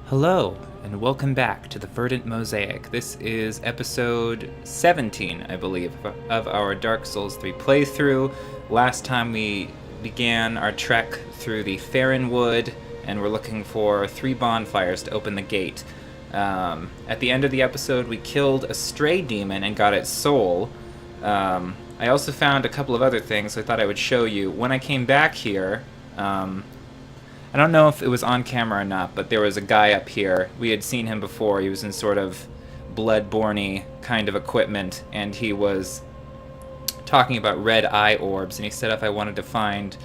Hello, and welcome back to the Verdant Mosaic. This is episode 17, I believe, of our Dark Souls 3 playthrough. Last time we began our trek through the Farron Wood, and we're looking for 3 bonfires to open the gate. At the end of the episode, we killed a stray demon and got its soul. I also found a couple of other things, so I thought I would show you. When I came back here, I don't know if it was on camera or not, but there was a guy up here. We had seen him before. He was in sort of Bloodborne-y kind of equipment, and he was talking about red eye orbs, and he said if I wanted to find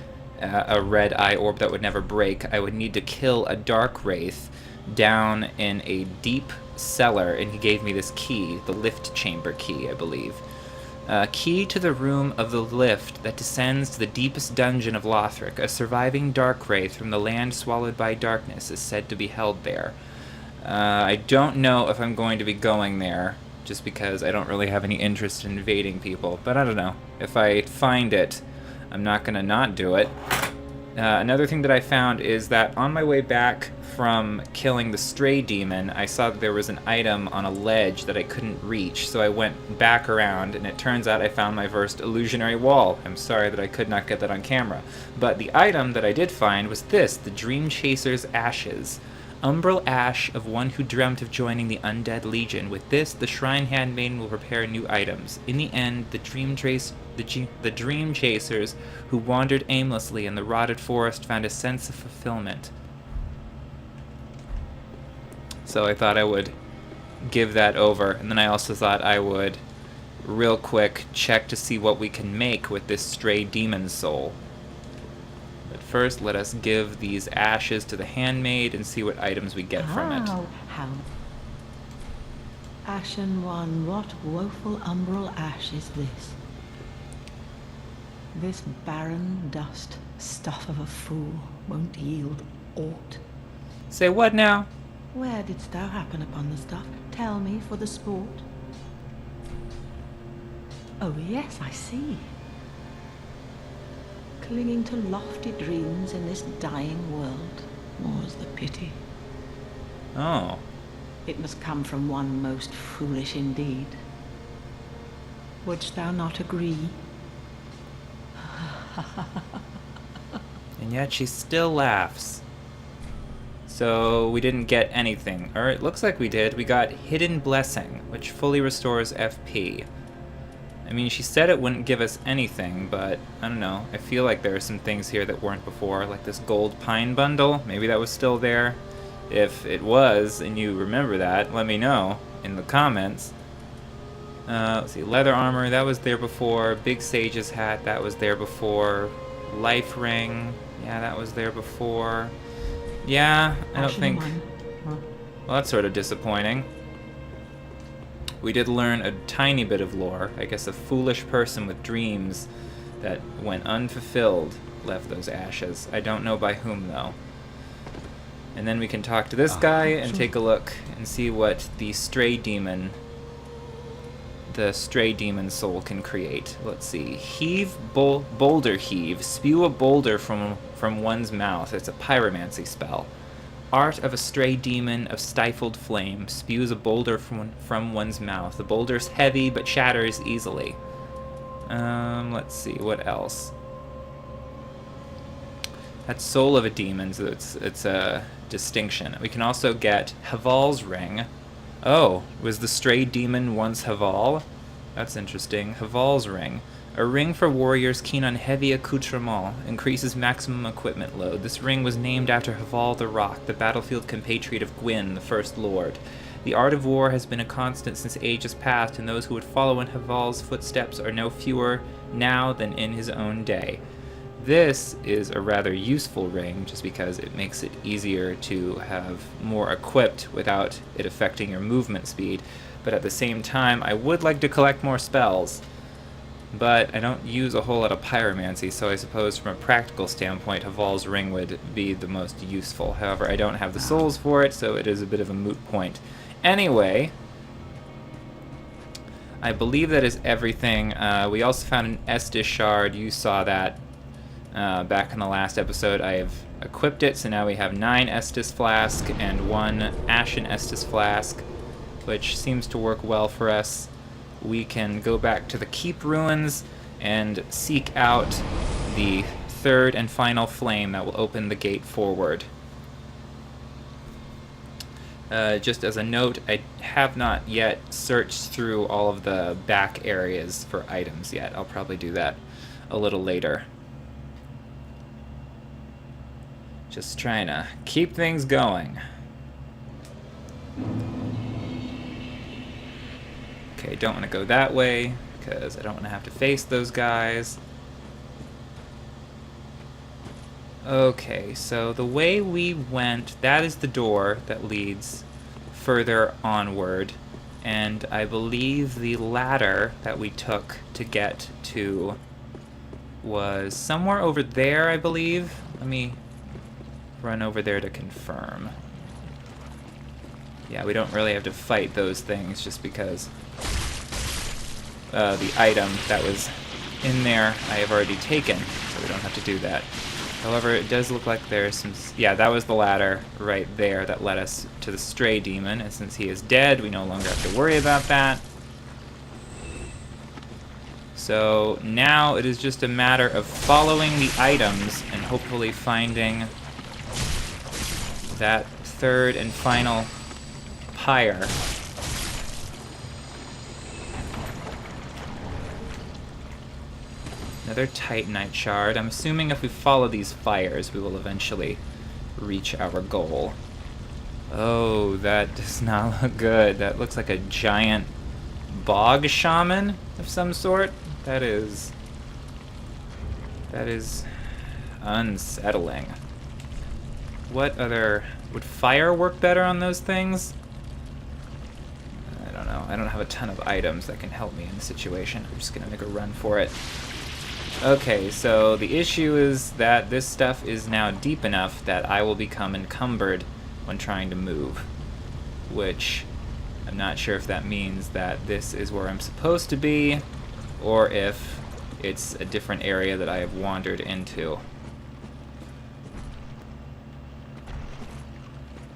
a red eye orb that would never break, I would need to kill a dark wraith down in a deep cellar, and he gave me this key, the lift chamber key, I believe. Key to the room of the lift that descends to the deepest dungeon of Lothric. A surviving dark wraith from the land swallowed by darkness is said to be held there. I don't know if I'm going to be going there, just because I don't really have any interest in invading people, but I don't know. If I find it, I'm not going to not do it. Another thing that I found is that on my way back from killing the stray demon, I saw that there was an item on a ledge that I couldn't reach, so I went back around, and it turns out I found my first illusionary wall. I'm sorry that I could not get that on camera. But the item that I did find was this, the Dream Chaser's Ashes. Umbral ash of one who dreamt of joining the Undead Legion. With this, the Shrine Handmaiden will prepare new items. In the end, the Dream Chasers who wandered aimlessly in the rotted forest found a sense of fulfillment. So I thought I would give that over, and then I also thought I would real quick check to see what we can make with this stray demon soul. But first, let us give these ashes to the handmaid and see what items we get from it. How? Ashen one, what woeful umbral ash is this? This barren dust, stuff of a fool, won't yield aught. Say what now? Where didst thou happen upon the stuff? Tell me for the sport. Oh yes, I see. Clinging to lofty dreams in this dying world, more's the pity. Oh. It must come from one most foolish indeed. Wouldst thou not agree? And yet she still laughs. So we didn't get anything. Or it looks like we did. We got Hidden Blessing, which fully restores FP. I mean, she said it wouldn't give us anything, but I don't know. I feel like there are some things here that weren't before, like this gold pine bundle. Maybe that was still there. If it was, and you remember that, let me know in the comments. Let's see, leather armor, that was there before. Big Sage's hat, that was there before. Life ring, yeah, that was there before. Yeah, I don't think... Well, that's sort of disappointing. We did learn a tiny bit of lore. I guess a foolish person with dreams that went unfulfilled left those ashes. I don't know by whom, though. And then we can talk to this guy and take a look and see what the stray demon soul can create. Let's see. Boulder heave. Spew a boulder from one's mouth. It's a pyromancy spell. Art of a stray demon of stifled flame. Spews a boulder from one's mouth. The boulder's heavy but shatters easily. Let's see. What else? That's soul of a demon, so it's a distinction. We can also get Vols Ring. Oh, was the stray demon once Haval? That's interesting. Vols Ring. A ring for warriors keen on heavy accoutrement. Increases maximum equipment load. This ring was named after Haval the Rock, the battlefield compatriot of Gwyn, the First Lord. The art of war has been a constant since ages past, and those who would follow in Haval's footsteps are no fewer now than in his own day. This is a rather useful ring, just because it makes it easier to have more equipped without it affecting your movement speed. But at the same time, I would like to collect more spells. But I don't use a whole lot of pyromancy, so I suppose from a practical standpoint, Haval's Ring would be the most useful. However, I don't have the souls for it, so it is a bit of a moot point. Anyway, I believe that is everything. We also found an Estus shard. You saw that. Back in the last episode, I have equipped it, so now we have 9 Estus Flask and 1 Ashen Estus Flask, which seems to work well for us. We can go back to the Keep Ruins and seek out the third and final flame that will open the gate forward. Just as a note, I have not yet searched through all of the back areas for items yet. I'll probably do that a little later. Just trying to keep things going. Okay, don't want to go that way, because I don't want to have to face those guys. Okay, so the way we went, that is the door that leads further onward, and I believe the ladder that we took to get to was somewhere over there, I believe. Let me run over there to confirm. Yeah, we don't really have to fight those things just because the item that was in there I have already taken, so we don't have to do that. However, it does look like there's some... Yeah, that was the ladder right there that led us to the Stray Demon, and since he is dead, we no longer have to worry about that. So now it is just a matter of following the items and hopefully finding that third and final pyre. Another Titanite shard. I'm assuming if we follow these fires, we will eventually reach our goal. Oh, that does not look good. That looks like a giant bog shaman of some sort. That is unsettling. What other... Would fire work better on those things? I don't know. I don't have a ton of items that can help me in the situation. I'm just gonna make a run for it. Okay, so the issue is that this stuff is now deep enough that I will become encumbered when trying to move, which I'm not sure if that means that this is where I'm supposed to be, or if it's a different area that I have wandered into.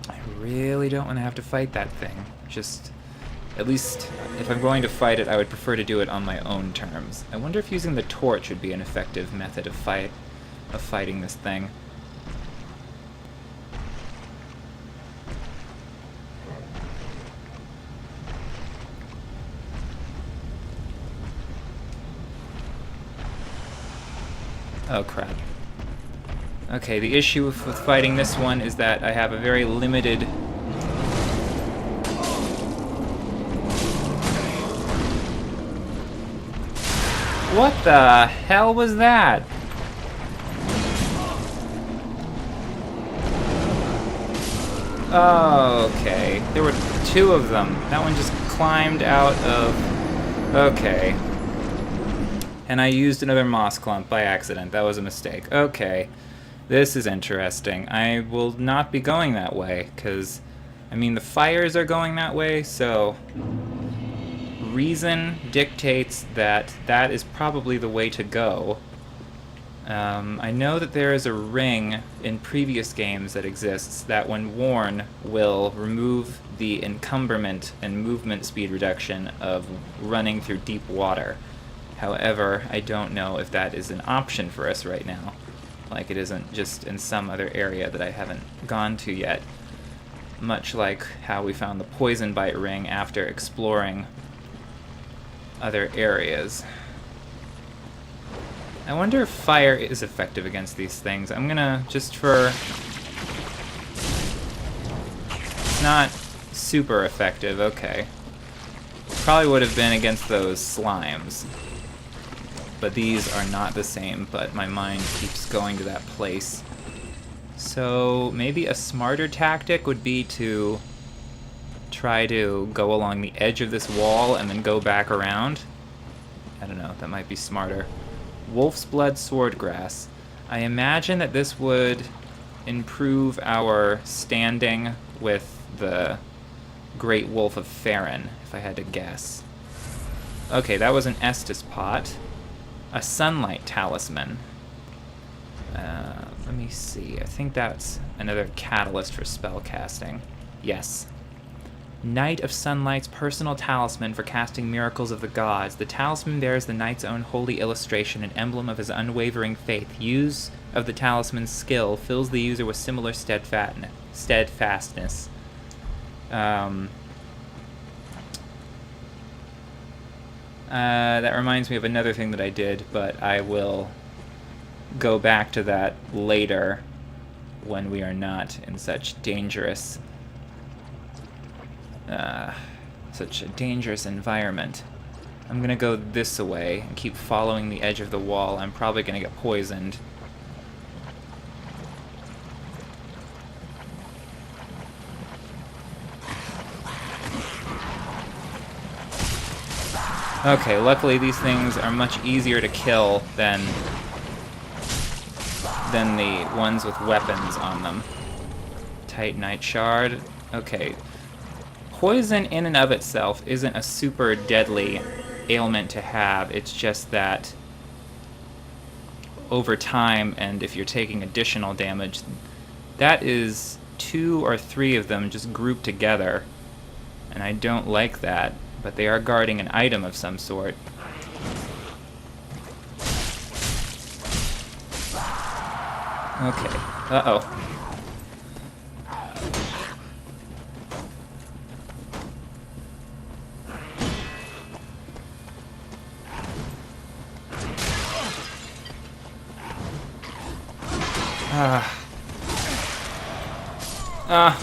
I really don't want to have to fight that thing. Just... At least, if I'm going to fight it, I would prefer to do it on my own terms. I wonder if using the torch would be an effective method of fighting this thing. Oh, crap. Okay, the issue with fighting this one is that I have a very limited... What the hell was that? Okay, there were 2 of them. That one just climbed out of... Okay. And I used another moss clump by accident. That was a mistake. Okay. This is interesting. I will not be going that way, because, I mean, the fires are going that way, so... Reason dictates that that is probably the way to go. I know that there is a ring in previous games that exists that when worn will remove the encumberment and movement speed reduction of running through deep water. However, I don't know if that is an option for us right now. Like it isn't just in some other area that I haven't gone to yet. Much like how we found the poison bite ring after exploring other areas. I wonder if fire is effective against these things. I'm gonna, just for... It's not super effective, okay. Probably would have been against those slimes. But these are not the same, but my mind keeps going to that place. So maybe a smarter tactic would be to try to go along the edge of this wall and then go back around. I don't know, that might be smarter. Wolf's Blood Swordgrass. I imagine that this would improve our standing with the Great Wolf of Farron, if I had to guess. Okay, that was an Estus pot. A Sunlight Talisman. Let me see. I think that's another catalyst for spell casting. Yes. Knight of Sunlight's personal talisman for casting miracles of the gods. The talisman bears the knight's own holy illustration, an emblem of his unwavering faith. Use of the talisman's skill fills the user with similar steadfastness. That reminds me of another thing that I did, but I will go back to that later when we are not in such a dangerous environment. I'm gonna go this way and keep following the edge of the wall. I'm probably gonna get poisoned. Okay, luckily these things are much easier to kill than the ones with weapons on them. Titanite shard. Okay. Poison in and of itself isn't a super deadly ailment to have. It's just that over time, and if you're taking additional damage, that is 2 or 3 of them just grouped together. And I don't like that, but they are guarding an item of some sort. Okay. Uh-oh.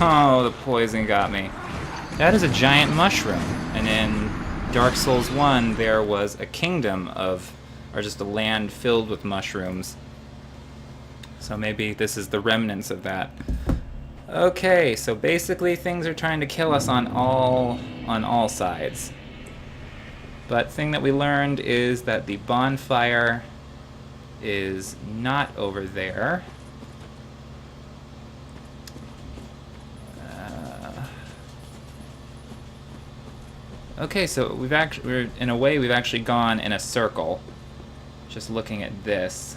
Oh, the poison got me. That is a giant mushroom. And in Dark Souls 1, there was a kingdom of, or just a land filled with mushrooms. So maybe this is the remnants of that. Okay, so basically things are trying to kill us on all sides. But thing that we learned is that the bonfire is not over there. Okay, so we've actually gone in a circle. Just looking at this.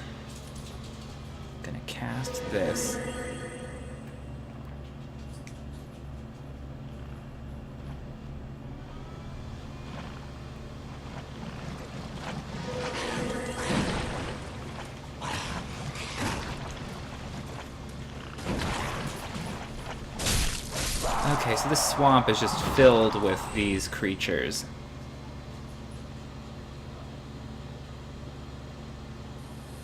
Gonna cast this. Okay, so this swamp is just filled with these creatures.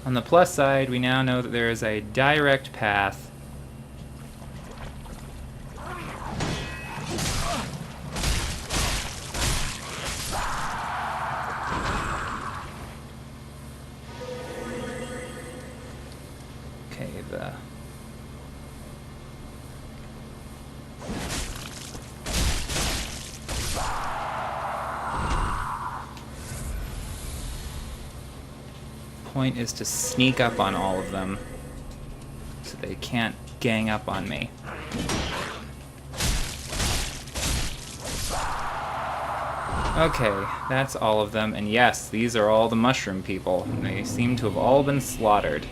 On the plus side, we now know that there is a direct path point is to sneak up on all of them so they can't gang up on me. Okay, that's all of them, and yes, these are all the mushroom people, and they seem to have all been slaughtered.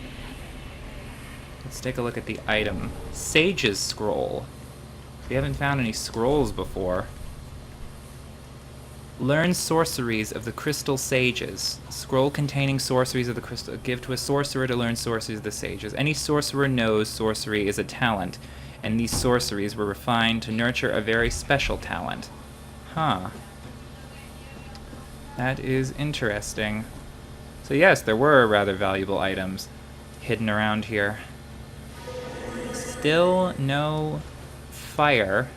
Let's take a look at the item. Sage's Scroll. We haven't found any scrolls before. Learn sorceries of the crystal sages. Scroll containing sorceries of the crystal. Give to a sorcerer to learn sorceries of the sages. Any sorcerer knows sorcery is a talent, and these sorceries were refined to nurture a very special talent. Huh. That is interesting. So yes, there were rather valuable items hidden around here. Still no fire.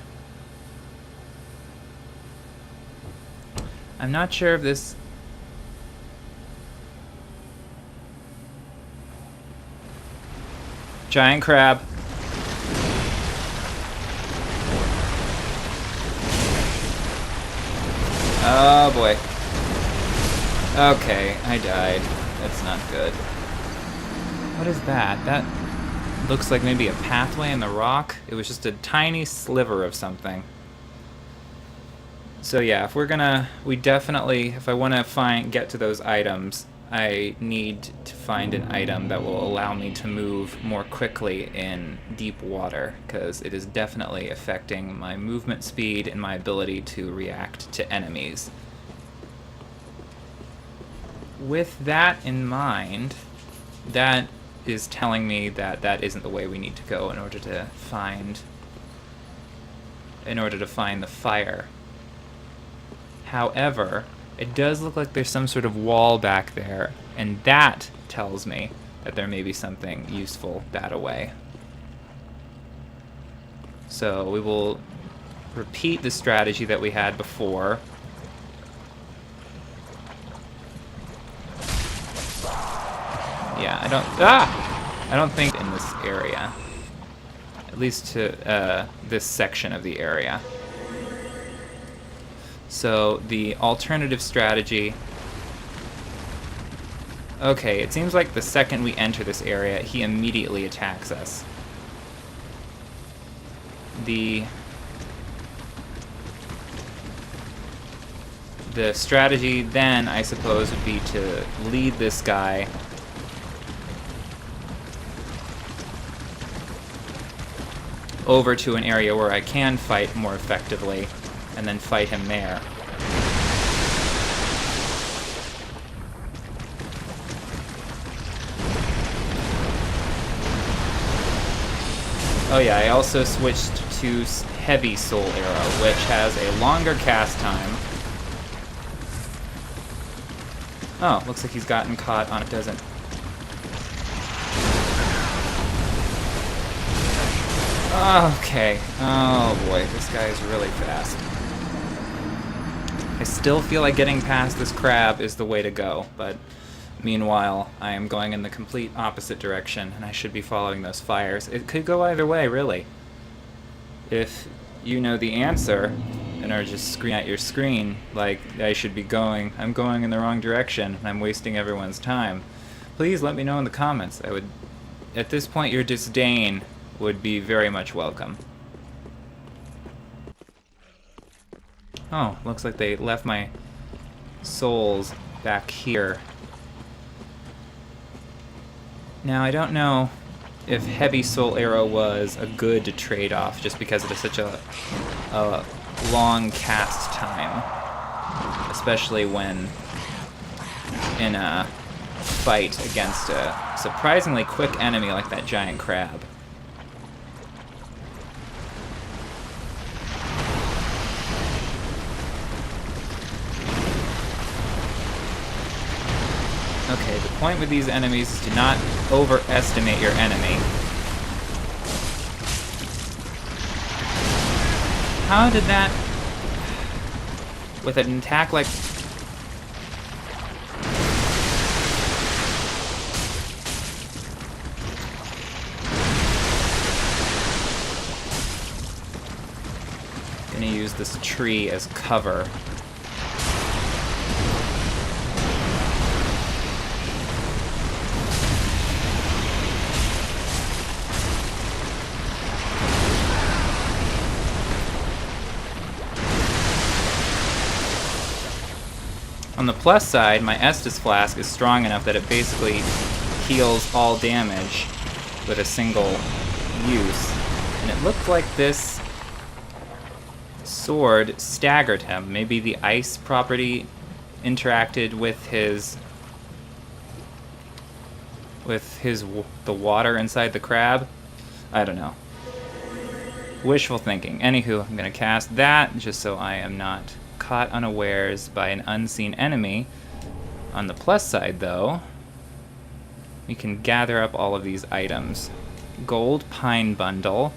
I'm not sure if this... Giant crab. Oh boy. Okay, I died. That's not good. What is that? That looks like maybe a pathway in the rock. It was just a tiny sliver of something. So yeah, if we're gonna, we definitely, if I want to get to those items, I need to find an item that will allow me to move more quickly in deep water, because it is definitely affecting my movement speed and my ability to react to enemies. With that in mind, that is telling me that that isn't the way we need to go in order to find the fire. However, it does look like there's some sort of wall back there, and that tells me that there may be something useful that away. So we will repeat the strategy that we had before. Yeah, I don't think in this area. At least to this section of the area. So the alternative strategy... Okay, it seems like the second we enter this area, he immediately attacks us. The strategy then, I suppose, would be to lead this guy over to an area where I can fight more effectively, and then fight him there. Oh yeah, I also switched to Heavy Soul Arrow, which has a longer cast time. Oh, looks like he's gotten caught on it, doesn't. Okay. Oh boy, this guy is really fast. I still feel like getting past this crab is the way to go, but meanwhile, I am going in the complete opposite direction, and I should be following those fires. It could go either way, really. If you know the answer, and are just screaming at your screen, like, I should be going, I'm going in the wrong direction, and I'm wasting everyone's time, please let me know in the comments. I would, at this point, your disdain would be very much welcome. Oh, looks like they left my souls back here. Now, I don't know if Heavy Soul Arrow was a good trade-off, just because it is such a long cast time, especially when in a fight against a surprisingly quick enemy like that giant crab. Okay, the point with these enemies is to not overestimate your enemy. How did that... With an attack like... Gonna use this tree as cover. On the plus side, my Estus Flask is strong enough that it basically heals all damage with a single use. And it looked like this sword staggered him. Maybe the ice property interacted with the water inside the crab. I don't know. Wishful thinking. Anywho, I'm gonna cast that just so I am not caught unawares by an unseen enemy. On the plus side, though, we can gather up all of these items. Gold pine bundle.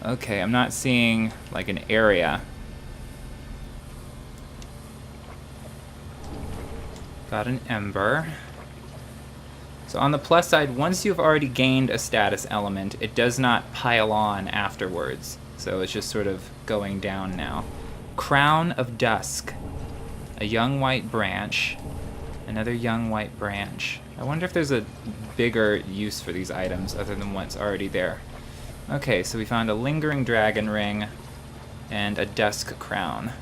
Okay, I'm not seeing like an area. Got an ember. So on the plus side, once you've already gained a status element, it does not pile on afterwards. So it's just sort of going down now. Crown of Dusk. A young white branch. Another young white branch. I wonder if there's a bigger use for these items other than what's already there. Okay, so we found a lingering dragon ring and a dusk crown.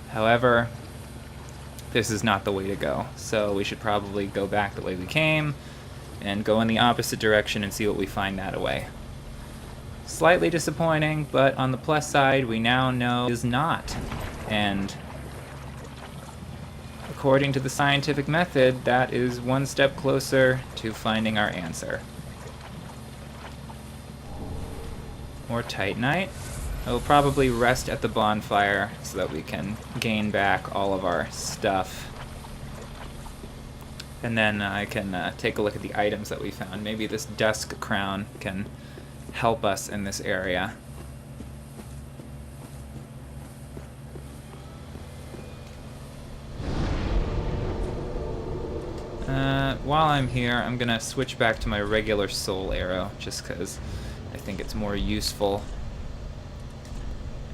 However, this is not the way to go. So we should probably go back the way we came and go in the opposite direction and see what we find that way. Slightly disappointing, but on the plus side, we now know it is not. And according to the scientific method, that is one step closer to finding our answer. More Titanite. I will probably rest at the bonfire so that we can gain back all of our stuff. And then I can take a look at the items that we found. Maybe this Dusk crown can help us in this area. While I'm here, I'm gonna switch back to my regular soul arrow, just because I think it's more useful.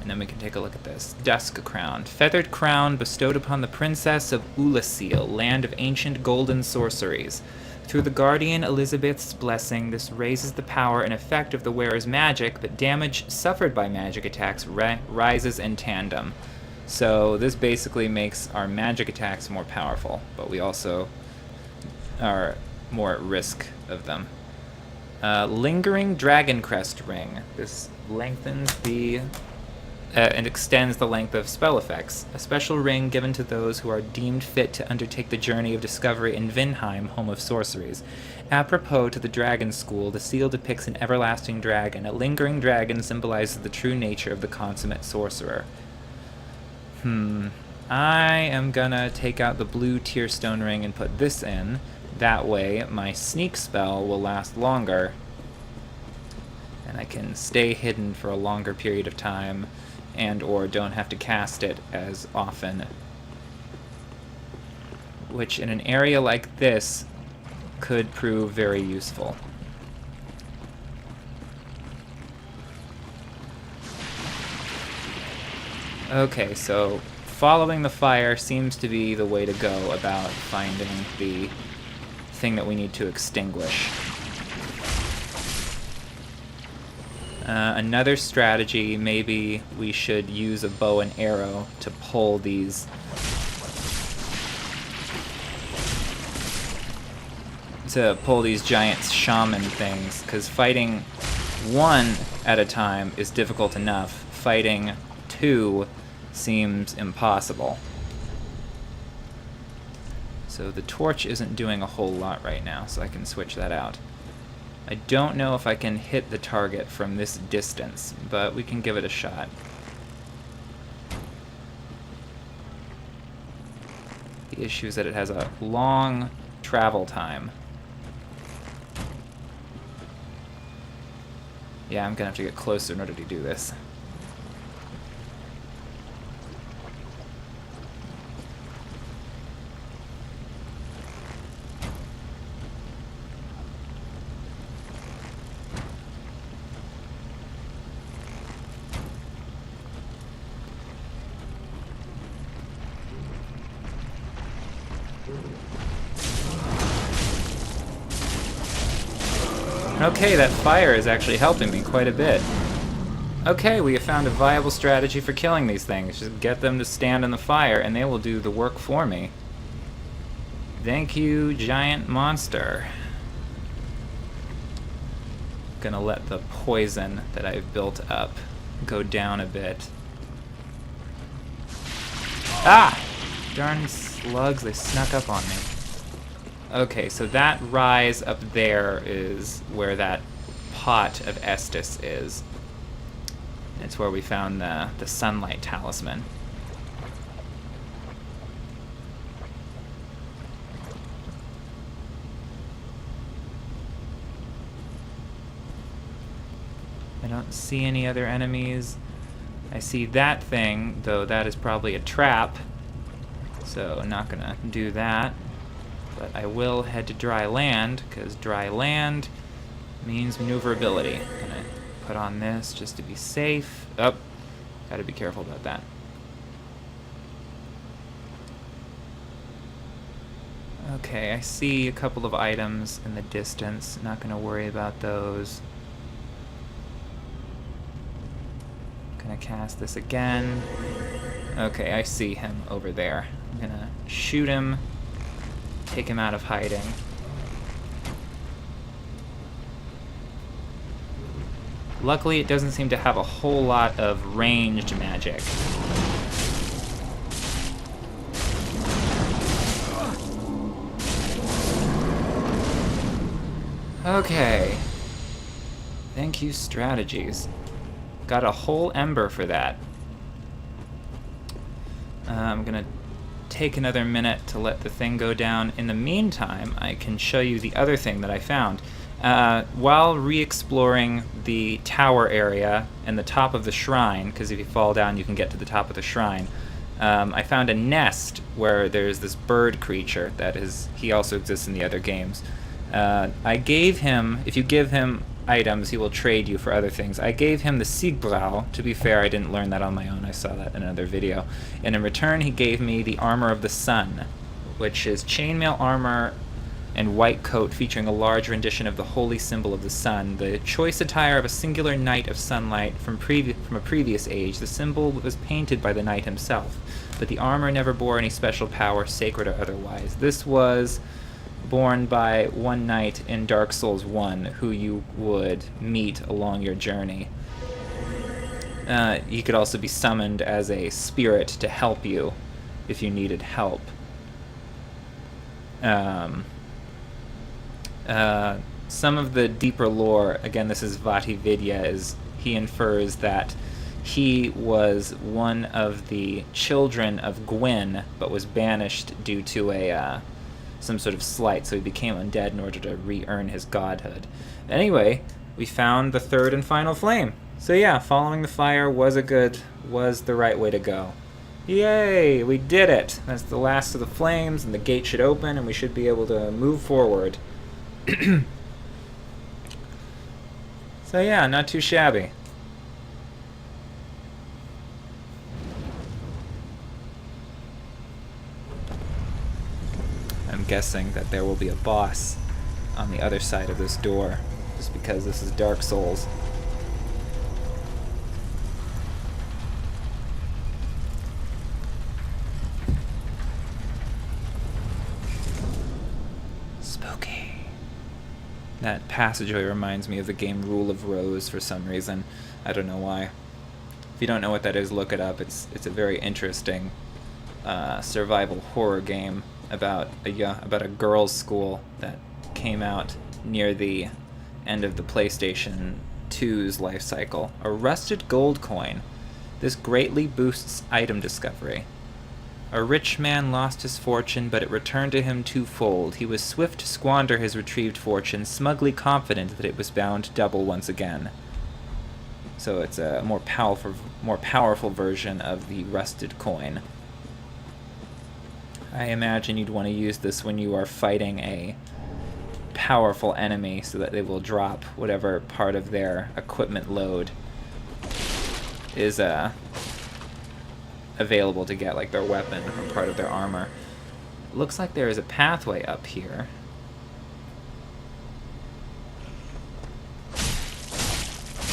And then we can take a look at this. Dusk crown. Feathered crown bestowed upon the princess of Ulasil, land of ancient golden sorceries. Through the guardian Elizabeth's blessing, this raises the power and effect of the wearer's magic, but damage suffered by magic attacks rises in tandem. So this basically makes our magic attacks more powerful, but we also are more at risk of them. Lingering Dragon Crest ring. This lengthens the and extends the length of spell effects. A special ring given to those who are deemed fit to undertake the journey of discovery in Vinheim, home of sorceries. Apropos to the dragon school, the seal depicts an everlasting dragon. A lingering dragon symbolizes the true nature of the consummate sorcerer. I am gonna take out the blue tearstone ring and put this in. That way, my sneak spell will last longer, and I can stay hidden for a longer period of time, and or don't have to cast it as often, which in an area like this could prove very useful. Okay, so following the fire seems to be the way to go about finding the thing that we need to extinguish. Another strategy, maybe we should use a bow and arrow to pull these giant shaman things, because fighting one at a time is difficult enough. Fighting two seems impossible. So the torch isn't doing a whole lot right now, so I can switch that out. I don't know if I can hit the target from this distance, but we can give it a shot. The issue is that it has a long travel time. Yeah, I'm gonna have to get closer in order to do this. Okay, that fire is actually helping me quite a bit. Okay, we have found a viable strategy for killing these things. Just get them to stand in the fire and they will do the work for me. Thank you, giant monster. Gonna let the poison that I've built up go down a bit. Ah! Darn slugs, they snuck up on me. Okay, so that rise up there is where that pot of Estus is. It's where we found the sunlight talisman. I don't see any other enemies. I see that thing, though that is probably a trap, so I'm not gonna do that. But I will head to dry land, because dry land means maneuverability. I'm gonna put on this just to be safe. Oh, gotta be careful about that. Okay, I see a couple of items in the distance. Not gonna worry about those. Gonna cast this again. Okay, I see him over there. I'm gonna shoot him, take him out of hiding. Luckily, it doesn't seem to have a whole lot of ranged magic. Okay. Thank you, strategies. Got a whole ember for that. I'm gonna take another minute to let the thing go down. In the meantime, I can show you the other thing that I found. While re-exploring the tower area and the top of the shrine, because if you fall down you can get to the top of the shrine, I found a nest where there's this bird creature that is, he also exists in the other games. I gave him, if you give him items, he will trade you for other things. I gave him the Siegbräu. To be fair, I didn't learn that on my own. I saw that in another video. And in return, he gave me the Armor of the Sun, which is chainmail armor and white coat featuring a large rendition of the holy symbol of the sun, the choice attire of a singular knight of sunlight from a previous age. The symbol was painted by the knight himself, but the armor never bore any special power, sacred or otherwise. This was born by one knight in Dark Souls 1 who you would meet along your journey. He could also be summoned as a spirit to help you if you needed help. Some of the deeper lore, again this is Vatividya, is he infers that he was one of the children of Gwyn, but was banished due to a some sort of slight, so he became undead in order to re-earn his godhood. Anyway, we found the third and final flame. So yeah, following the fire was the right way to go. Yay, we did it! That's the last of the flames, and the gate should open, and we should be able to move forward. So yeah, not too shabby. I'm guessing that there will be a boss on the other side of this door, just because this is Dark Souls. Spooky. That passageway reminds me of the game Rule of Rose for some reason. I don't know why. If you don't know what that is, look it up. It's a very interesting survival horror game about a girls' school that came out near the end of the PlayStation 2's life cycle. A rusted gold coin. This greatly boosts item discovery. A rich man lost his fortune, but it returned to him twofold. He was swift to squander his retrieved fortune, smugly confident that it was bound to double once again. So it's a more powerful version of the rusted coin. I imagine you'd want to use this when you are fighting a powerful enemy so that they will drop whatever part of their equipment load is available to get, like their weapon or part of their armor. Looks like there is a pathway up here.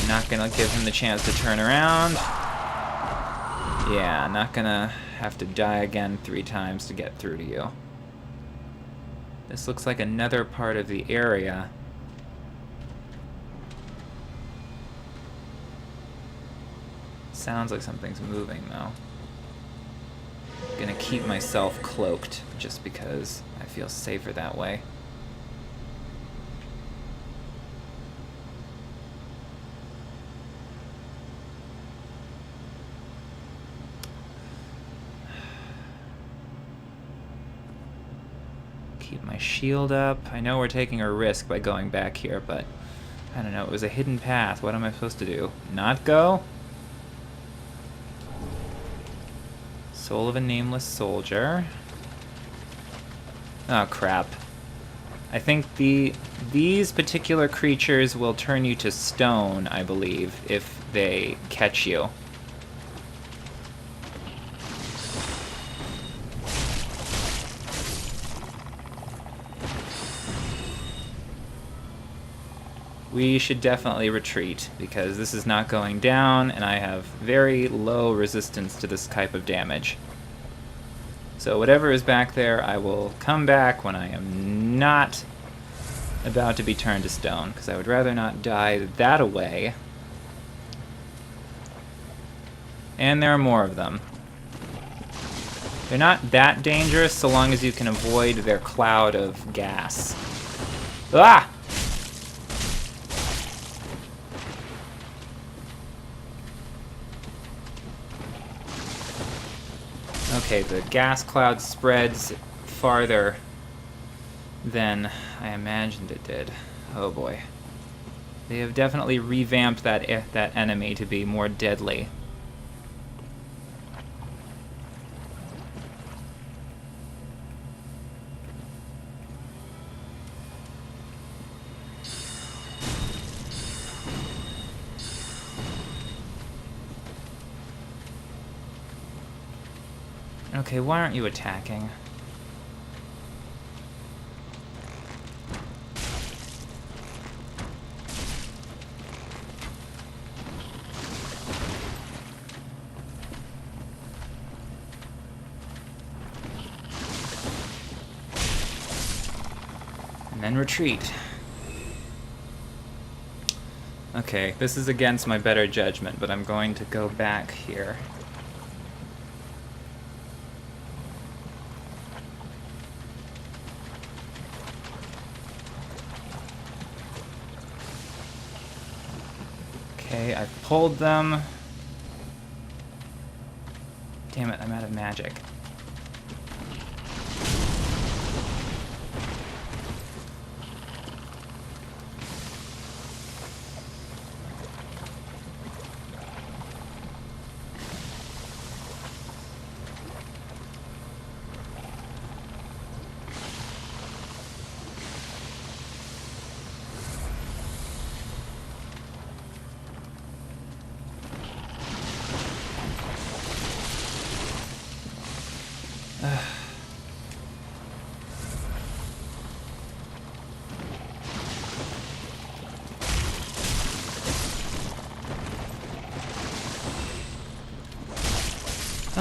I'm not gonna give him the chance to turn around. Yeah, not gonna have to die again 3 times to get through to you. This looks like another part of the area. Sounds like something's moving though. Gonna keep myself cloaked just because I feel safer that way. Keep my shield up. I know we're taking a risk by going back here, but I don't know, it was a hidden path. What am I supposed to do? Not go? Soul of a Nameless Soldier. Oh crap. I think these particular creatures will turn you to stone, I believe, if they catch you. We should definitely retreat, because this is not going down, and I have very low resistance to this type of damage. So whatever is back there, I will come back when I am not about to be turned to stone, because I would rather not die that away. And there are more of them. They're not that dangerous so long as you can avoid their cloud of gas. Ah! Okay, the gas cloud spreads farther than I imagined it did. Oh boy. They have definitely revamped that enemy to be more deadly. Okay, why aren't you attacking? And then retreat. Okay, this is against my better judgment, but I'm going to go back here. Okay, I've pulled them. Damn it, I'm out of magic.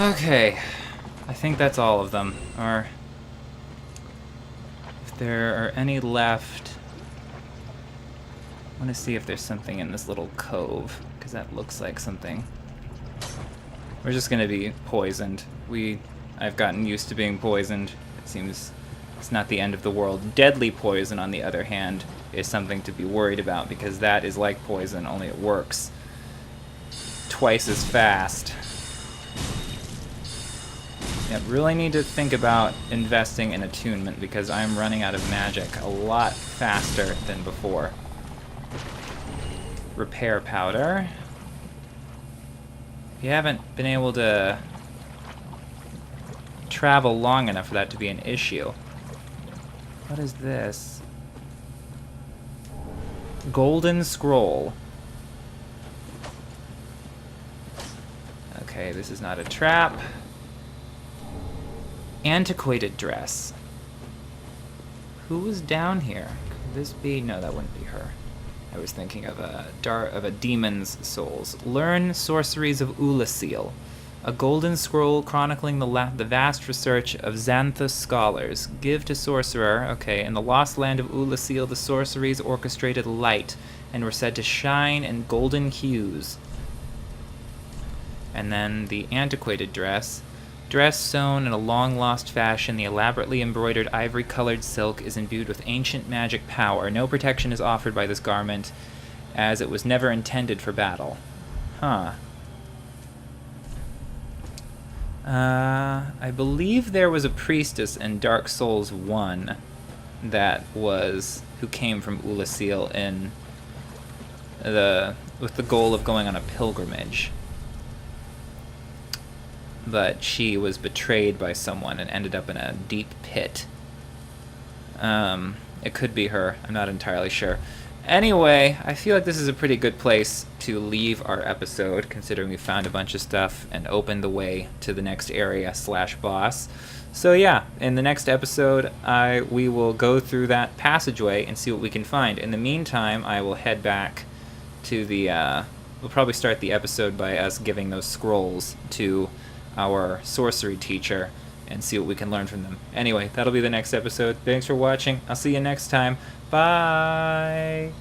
Okay, I think that's all of them. Or if there are any left, I want to see if there's something in this little cove, because that looks like something. We're just going to be poisoned. I've gotten used to being poisoned. It seems it's not the end of the world. Deadly poison, on the other hand, is something to be worried about, because that is like poison, only it works twice as fast. Yeah, really need to think about investing in attunement, because I'm running out of magic a lot faster than before. Repair powder. You haven't been able to travel long enough for that to be an issue. What is this? Golden scroll. Okay, this is not a trap. Antiquated dress. Who was down here? Could this be? No, that wouldn't be her. I was thinking of a demon's souls. Learn sorceries of Ulasil. A golden scroll chronicling the vast research of Xanthus scholars. Give to sorcerer. Okay, in the lost land of Ulasil, the sorceries orchestrated light and were said to shine in golden hues. And then the antiquated dress. Dress sewn in a long-lost fashion, the elaborately embroidered ivory-colored silk is imbued with ancient magic power. No protection is offered by this garment, as it was never intended for battle. Huh. I believe there was a priestess in Dark Souls 1 who came from Ulasil with the goal of going on a pilgrimage. But she was betrayed by someone and ended up in a deep pit. It could be her. I'm not entirely sure. Anyway, I feel like this is a pretty good place to leave our episode, considering we found a bunch of stuff and opened the way to the next area / boss. So yeah, in the next episode, we will go through that passageway and see what we can find. In the meantime, I will head back to the... we'll probably start the episode by us giving those scrolls to our sorcery teacher and see what we can learn from them. Anyway, that'll be the next episode. Thanks for watching. I'll see you next time. Bye!